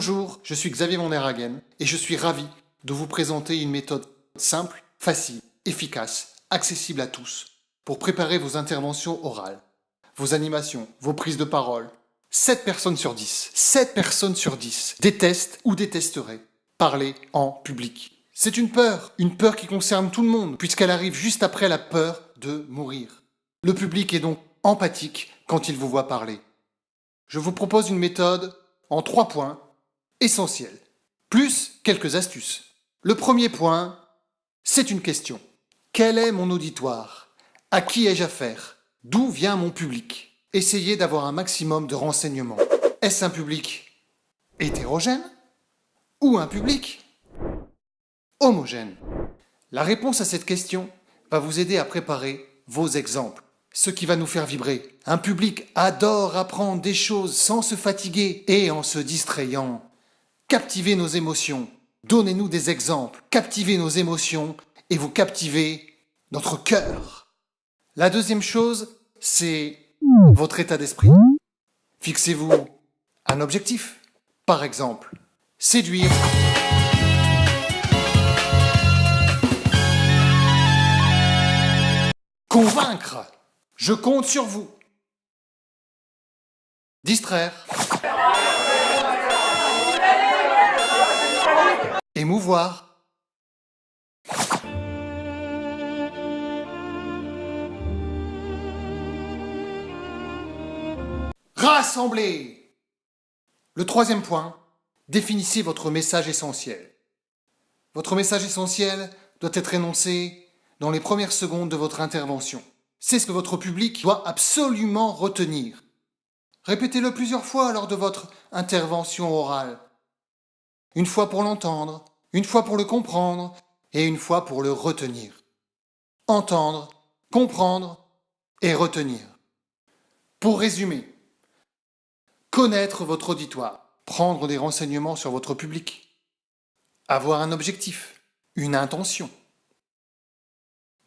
Bonjour, je suis Xavier Van der Hagen et je suis ravi de vous présenter une méthode simple, facile, efficace, accessible à tous pour préparer vos interventions orales, vos animations, vos prises de parole. 7 personnes sur 10 détestent ou détesteraient parler en public. C'est une peur qui concerne tout le monde puisqu'elle arrive juste après la peur de mourir. Le public est donc empathique quand il vous voit parler. Je vous propose une méthode en 3 points essentiels, plus quelques astuces. Le premier point, c'est une question. Quel est mon auditoire? À qui ai-je affaire? D'où vient mon public? Essayez d'avoir un maximum de renseignements. Est-ce un public hétérogène ou un public homogène? La réponse à cette question va vous aider à préparer vos exemples, ce qui va nous faire vibrer. Un public adore apprendre des choses sans se fatiguer et en se distrayant. Captivez nos émotions, donnez-nous des exemples, captivez nos émotions et vous captivez notre cœur. La deuxième chose, c'est votre état d'esprit. Fixez-vous un objectif. Par exemple, séduire. Convaincre. Je compte sur vous. Distraire. Émouvoir. Rassembler. Le troisième point, définissez votre message essentiel. Votre message essentiel doit être énoncé dans les premières secondes de votre intervention. C'est ce que votre public doit absolument retenir. Répétez-le plusieurs fois lors de votre intervention orale. Une fois pour l'entendre, une fois pour le comprendre et une fois pour le retenir. Entendre, comprendre et retenir. Pour résumer, connaître votre auditoire, prendre des renseignements sur votre public, avoir un objectif, une intention.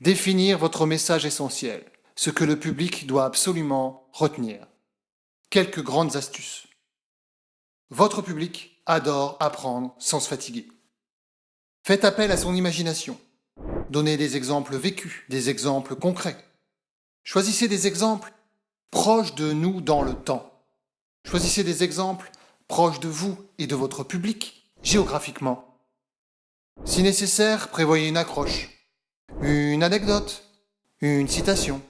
Définir votre message essentiel, ce que le public doit absolument retenir. Quelques grandes astuces. Votre public adore apprendre sans se fatiguer. Faites appel à son imagination. Donnez des exemples vécus, des exemples concrets. Choisissez des exemples proches de nous dans le temps. Choisissez des exemples proches de vous et de votre public, géographiquement. Si nécessaire, prévoyez une accroche, une anecdote, une citation.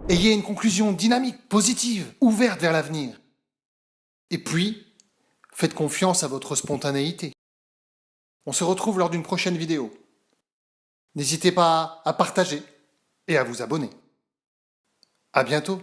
Ayez une conclusion dynamique, positive, ouverte vers l'avenir. Et puis, faites confiance à votre spontanéité. On se retrouve lors d'une prochaine vidéo. N'hésitez pas à partager et à vous abonner. À bientôt.